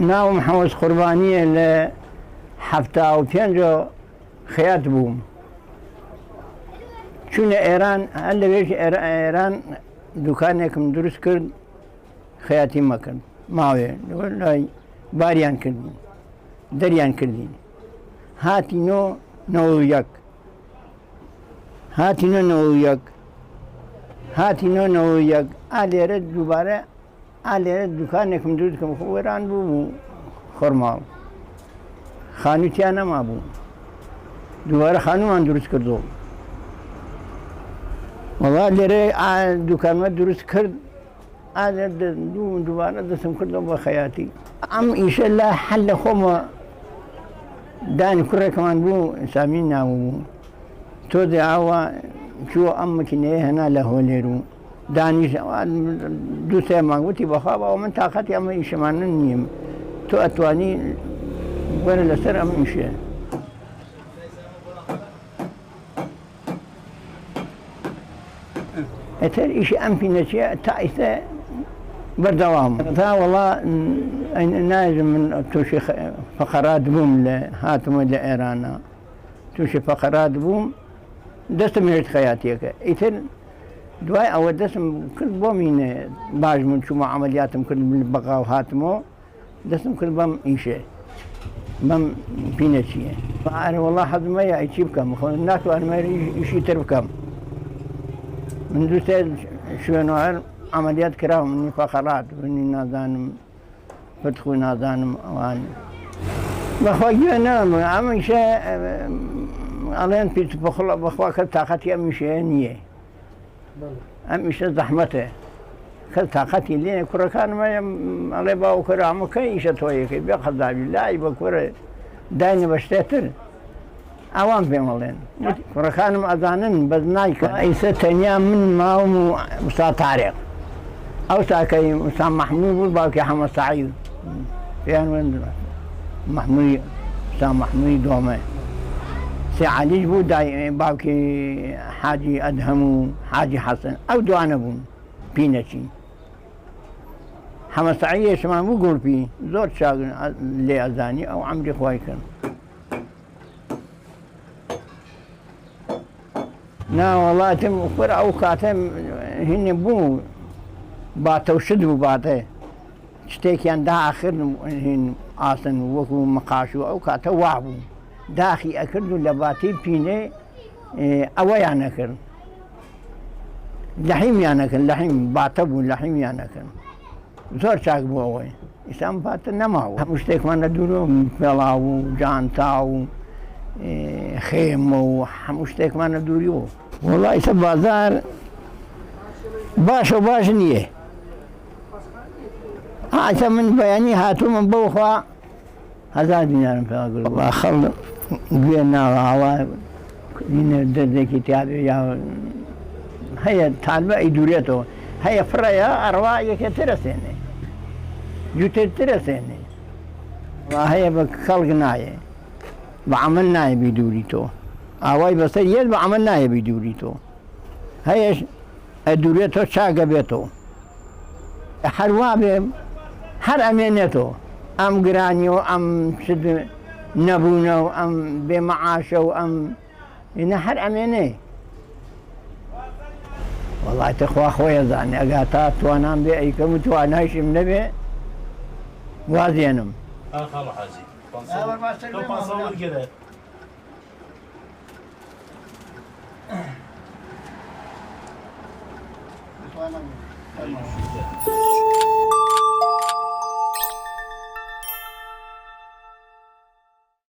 ناوم حوز قربانیە لە 75 خەیات بووم چونە ئێران هەر لەوێژ ئێران دوکانێکم دروست کرد خەیاتی مەکرد ماوێ لای باریان کردین دەریان کردین هاتی 991 هاتی 991 هاتی 991 ئالێرە دووبارە ئالێرە دوکانێکم دروست کەم وێران بوو خۆرماڵ خانووتیان نەما بوو دووبارە خانومان دروست کردەوە وەڵا لێرە دوکانمە دروست کرد دووبارە دەستم کردەوە بە خەیاتی ئەم ئیشە لە حەل لە خۆمە دانی کوڕێکمان بوو سامی ناو بوو تۆ دەیاوە چووە ئەم مەکینەیە هێنا لە هۆلێر و دانیش دوو سێ مانگوتی بەخوا بەوە من تااقەتی ئەمە ئیشەمانە نیم تۆ ئەتوانی وەرە لەسەر ئەم ئیشە ئەتر ئیشی ئەم پینەچیە تا ئیستا بەردەوام تا وەڵا ناژم من تووشی فەقەرات بووم لە هاتمە لە ئێرانە تووشی فەقەرات بووم دەستم هێشت خەیاتیەکە ئیتر دوای ئەوە دەستم کرد بۆ مینە باش من چوومە عەمەلیاتم کرد بەقاو هاتمەوە دەستم کرد بەم ئیشێ بەم پینەچیە ئارە وەڵا حەزمەیە ئەی بکەم ناتوانمە ئیشی تر بکەم من دوو سێ شوێنەوە عملیات کراوە منی فەقەرات منی نازانم فتخ و نازانم ئەوان بەخوا گوێ نەم ئەمەیشە ئەڵێن پیت بەخوا کە تااقەتی ئەم میشەیە نییە ئەم میشە زەحمەتە کە تااقەتی لێ کوڕەکانمە ئەڵێ باوکەرە ئەمەکەی ئیشە تۆیەکەی بێ خەزاوی لای بە کوڕە داینە بە شتێتر ئەوان پێم ئەڵێن کوڕەکانم ئەزانن بەس نایکە ئەیسە تەنیا من ماوم و ئوستا تارێق ئەو ساکەی ئوستا مەحموود بوو باوکی حەمەد سەعید پێیان وێندرا مەحموودی ئوستا مەحموودی دۆمە سێ عەلیش بوو باوکی حاجی ئەدهەم و حاجی حەسەن ئەو دوانە بوون پینەچی حەمەد سەعید هێشتمان بوو گوڵپی زۆر چاکن لێ ئەزانی ئەو عەمری خوای کرد نا وڵاتم خۆر ئەو کاتەم هینێ بوو باتە و شت بوو باتە شتێکیان داخرد هین ئاسن وەکو مەقاش و ئەو کاتە وا بوو داخی ئەکرد و لە باتی پینێ ئەوەیان نەکرد لەحیمیان نەکرد لەحیم باتە بوو لەحیمیان نەکرد زۆر چاک بوو ئەوەی ئیسان باتە نەماوە هەموو شتێکمان لە دوورۆ پێڵاو و جانتا و خێمە و هەموو شتێکمان لە دووریەوە وەڵای ئیسە بازار باشە و باش نییە ئەسە من بەیانی هاتوومە بەوخوا 1000 دینارم پێگرت خەڵ گوێ ناوە هەوا دەردێکی تیاابێ یا هەیە تالبە ئەی دوورێتەوە هەیە فڕەیە ئەڕوا یەکێترە سێنێ جوترترە سێنێ هەیە بە خەڵک نایە بە عەمەل نایە بیدووری تۆ ئاوای بەسەر یەت بە عەمەل نایە بیدووری تۆ هەیەش ئەدوورێتەوە چاکە بێتەوە هەروا بێ هەر ئەمێنێتەوە ئەم گرانیەوە ئەم نەبوونە و ئەم بێمەعاشە و ئەم هەر ئەمێنێ وەڵای تەخوا خۆی ئەزانێ ئەگا تا توانام بێ ئەیکەم و توانایشم نەبێ وازێنم Tamam.